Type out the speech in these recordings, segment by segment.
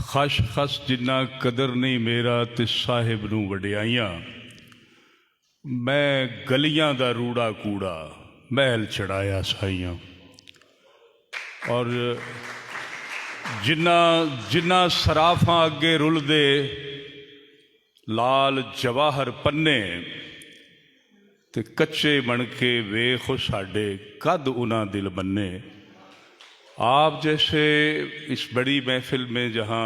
खश खस जिन्ना कदर नहीं मेरा ते साहिब नूं वडियाइयां। मैं गलियां दा रूड़ा कूड़ा महल चढ़ाया साइयां। और जिन्ना जिन्ना सराफां अगे रुलदे लाल जवाहर पन्ने ते कच्चे मणके वेख साडे कद उन्हां दिल बन्ने। आप जैसे इस बड़ी महफिल में जहाँ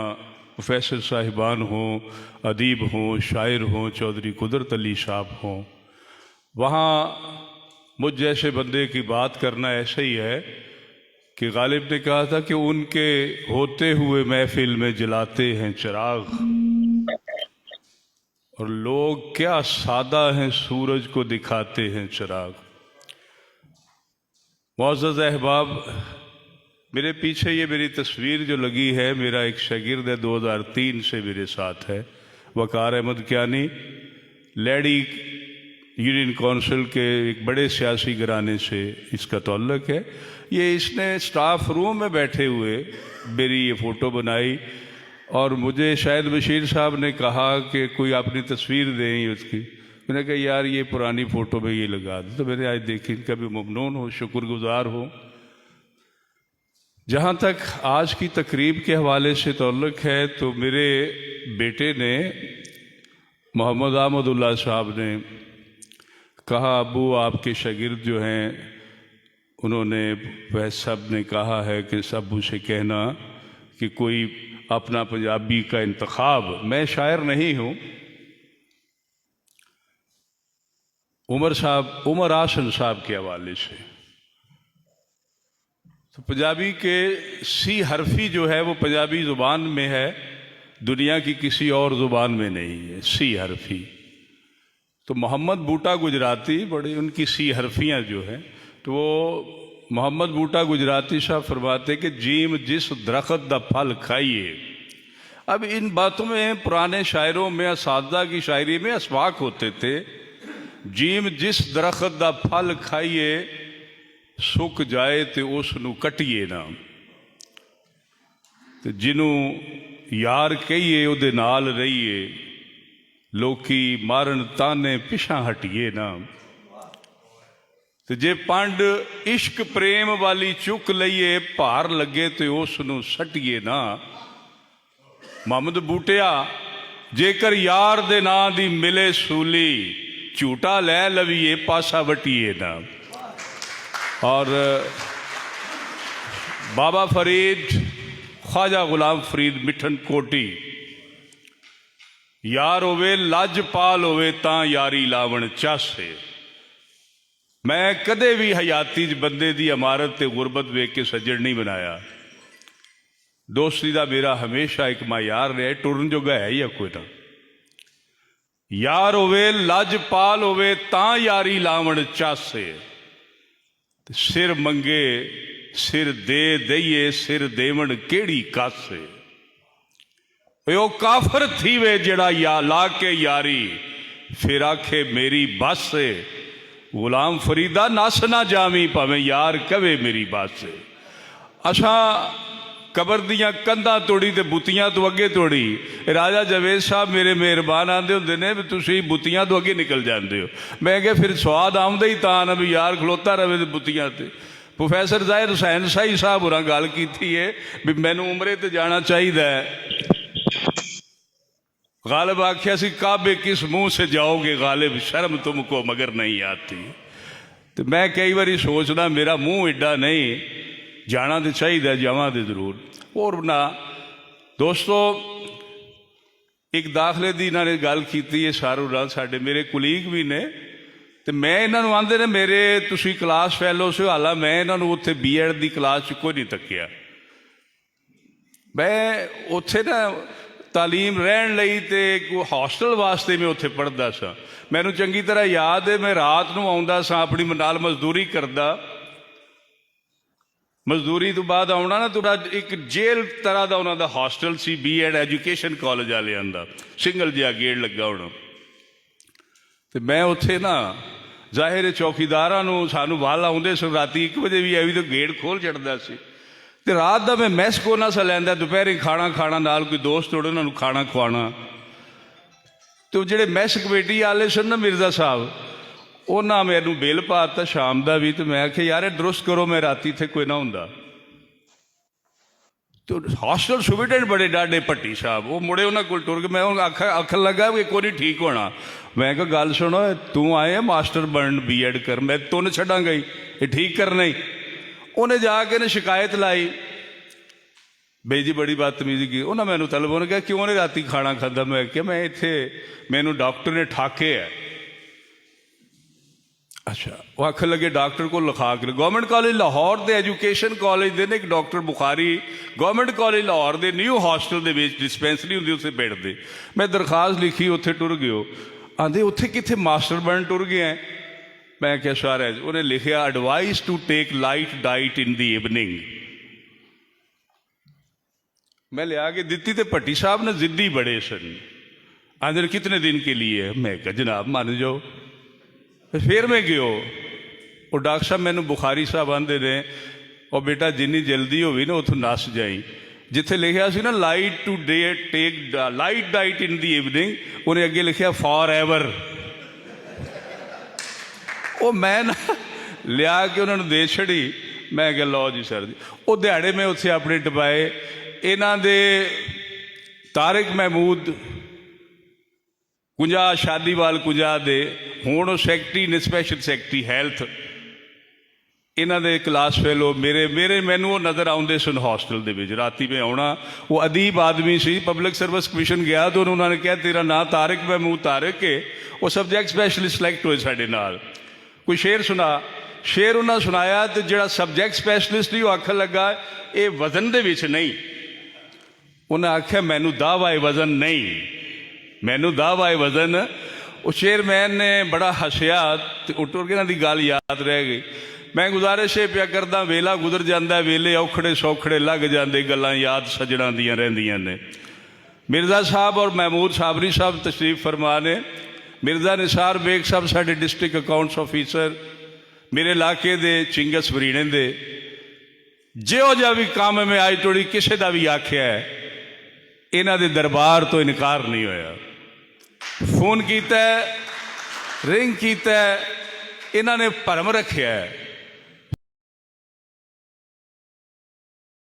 प्रोफेसर साहिबान हों, अदीब हों, शायर हों, चौधरी कुदरत अली साहब हों, वहाँ मुझ जैसे बंदे की बात करना ऐसा ही है कि गालिब ने कहा था कि उनके होते हुए महफिल में जलाते हैं चिराग, और लोग क्या सादा हैं सूरज को दिखाते हैं चिराग। मुअज़्ज़ज़ अहबाब, मेरे पीछे ये मेरी तस्वीर जो लगी है, मेरा एक शागिर्द है 2003 से मेरे साथ है, Waqar Ahmed Kiyani, lady union council के एक बड़े सियासी घराने से इसका ताल्लुक है। ये इसने स्टाफ रूम में बैठे हुए मेरी ये फ़ोटो बनाई और मुझे शायद बशीर साहब ने कहा कि कोई अपनी तस्वीर दें उसकी। मैंने कहा यार ये पुरानी फ़ोटो में ये लगा दे, तो मैंने आज देखी, इनका भी ममनून हो, शुक्रगुजार हो। जहाँ तक आज की तकरीब के हवाले से ताल्लुक़ है, तो मेरे बेटे ने मोहम्मद अहमदुल्लाह साहब ने कहा, अबू आपके शागिर्द जो हैं उन्होंने वैस साहब ने कहा है कि अबू से कहना कि कोई अपना पंजाबी का इंतखाब, मैं शायर नहीं हूँ, उमर आसन साहब के हवाले से। तो पंजाबी के सी हरफी जो है वो पंजाबी ज़ुबान में है, दुनिया की किसी और ज़ुबान में नहीं है सी हरफी। तो मोहम्मद बूटा गुजराती बड़ी उनकी सी हरफियाँ जो हैं, तो वो मोहम्मद बूटा गुजराती साहब फरमाते कि जीम जिस दरख्त दा फल खाइए। अब इन बातों में पुराने शायरों में, असातिज़ा की शायरी में अस्वाक होते थे, जीम जिस दरख्त दा फल खाइए सुक जाए तो उसनू कटिए ना, तो जिन्हों यार कहिए उहदे नाल रहिए, लोकी मारन ताने पिछा हटिए ना। तो जे पंड इश्क प्रेम वाली चुक लईए, भार लगे तो उसनू सटिए ना। मोहम्मद बूटिया जेकर यार दे नां दी मिले सूली, झूठा लै लवीए पासा वटिए ना। और बाबा फरीद, ख्वाजा गुलाम फरीद मिठन कोटी, यार होवे लजपाल होवे तां यारी लावण चासे। मैं कदे भी हयाती बंदे दी अमारत ते गुरबत वेख के सज्जन नहीं बनाया। दोस्ती दा मेरा हमेशा एक मायार रहा, टुरन जोगा है या कोई ना। यार होवे लजपाल होवे तां यारी लावण चासे, सिर मंगे सिर दे दईए, सिर देवण केड़ी कासे। ओ काफर थी वे जड़ा या ला के यारी, फिर आखे मेरी बस से। गुलाम फरीदा नस ना जावी भावें यार कवे मेरी बात से। असा कबर दियां कंधा तोड़ी ते बुतियां तो अगे तोड़ी। राजा जवेद साहब मेरे मेहरबान आंदे हुंदे ने भी तुसी बुतियां तो अगे निकल जाते हो। मैं क्या फिर स्वाद आउंदा ही तां ना भी यार खलोता रहे ते बुतियां ते। प्रोफैसर ज़ाहिर हुसैन शाही साहब होरां गल कीती है भी मैनू उमरे ते जाना चाहिए। गालिब आख्या सी काबे किस मुंह से जाओगे गालिब, शर्म तुमको मगर नहीं आती। तो मैं कई बार सोचना मेरा मुंह एडा नहीं, जाना तो चाहिए, जावा तो जरूर। और ना दोस्तों, एक दाखले की इन्होंने गल की है, सारू रात साढ़े मेरे कुलीग भी ने, तो मैं इन्होंने आंदे ने मेरे तुसी क्लास फैलो से, हालां मैं इन्होंने उत्थे BEd की क्लास च कोई नहीं तकिया। मैं उत्थे ना तालीम रहन लई ते हॉस्टल वास्ते मैं उत्थे पढ़दा सा। मैनू चंगी तरह याद है, मैं रात नूं आउंदा सा, अपनी नाल मजदूरी करदा, मजदूरी तो बाद आना ना, थोड़ा एक जेल तरह का उन्होंने हॉस्टल सी BEd एजुकेशन कॉलेज वालियां दा, सिंगल जिहा गेट लगा होना। तो मैं उत्थे ना जाहिर चौकीदारां नूं सानू वाल आउंदे सन, राती 1 बजे भी आई तो गेट खोल छड्डदा सी। तो रात का मैं मैस को ना सा लैंदा, दोपहर खाना खाना, नाल कोई दोस्त होने उन्होंने खाना खुआना। तो ਜਿਹੜੇ मैस कमेटी वाले सन ना मिर्जा साहब, उन्होंने मैनू बिल पाता शाम का भी। तो मैं आख्या यार दुरुस्त करो, मैं राती इत्थे कोई ना हुंदा। तो हॉस्टल सुविटेंट बड़े डाडे भट्टी साहब, वो मुड़े उन्होंने को टुर के मैं आखन लगा कि कोई नहीं ठीक होना। मैं कहा गल सुनो, तू आए मास्टर बन B.Ed कर, मैं तुन छड़ांगा ही, ये ठीक करना ही। उन्हें जाके ने शिकायत लाई, बई जी बड़ी बदतमीजी की। उन्हें मैनू तलब, उन्हें कहा क्यों नहीं राती खाना खादा? मैं क्या मैं इत्थे मैनू डॉक्टर ने ठाके है। अच्छा, वो आखन लगे डॉक्टर को लिखा के, गवर्नमेंट कॉलेज लाहौर के एजुकेशन कॉलेज के एक doctor Bukhari government college Lahore के न्यू हॉस्टल के डिस्पेंसरी होंगी उत्थे बेड दे। मैं दरखास्त लिखी, उत्थे टुर गयो। आंदे उत्थे कित्थे मास्टर बन टुर गया है। मैं क्या सारा है, उन्हें लिखा advice to take light diet in the evening. मैं लिया के दिती तो भट्टी साहब ने जिद्दी बड़े सन। आंदे कितने दिन के लिए? मैं कहा जनाब मान जाओ। फिर मैं गयो, वो डॉक्टर साहब मैनू बुखारी साहब आंदे ने, और बेटा जिन्नी जल्दी होगी ना उतों नस जाई। जिथे लिखा सी ना light today take light diet in the evening, उन्हें अगे लिखा फॉर एवर। वो मैं ना लिया के उन्होंने दे छड़ी। मैं क्या लो जी सर जी। वो दिहाड़े मैं उत्थे अपने टपाए। इन्हां दे तारिक महमूद कुंजा शादीवाल कुंजा दे हुण सैकटरी ने, स्पैशल सैकटरी हैल्थ, इन्हां दे क्लास फेलो मेरे मैनू नज़र आउंदे सन हॉस्टल दे विच। राती में आउणा, वो अदीब आदमी सी, पब्लिक सर्विस कमीशन गया तो उन्होंने कहा तेरा नाम तारिक महमूद तारिक है। वो सब्जैक्ट स्पैशलिस्ट सिलैक्ट होए साडे नाल। कोई शेर सुना, शेर उन्हें सुनाया तो जो सब्जैक्ट स्पैशलिस्ट ही आखन लगा ये वजन दे विच नहीं। उन्हें आख्या मैनू दावा है वजन नहीं, मैनू दावा है वजन। वो चेयरमैन ने बड़ा हसिया, उठुर के इन्हां दी गल याद रह गई। मैं गुजारिश ये पिया करदा, वेला गुजर जाता, वेले औखड़े सौखड़े लग जाते, गल्लां याद सजणा दियां रहिंदियां ने। मिर्जा साहब और महमूद साबरी साहब तशरीफ फरमा ने। मिर्जा निसार बेग साहब साडे डिस्ट्रिक्ट अकाउंट्स ऑफिसर, मेरे इलाके दे चिंगस वरीणे दे। जो जा भी काम में आज तोड़ी किसी का भी आख्या है, इन्हां दे दरबार तो इनकार नहीं होया। फोन किया, रिंग किया, इन्हां ने भरम रखिया है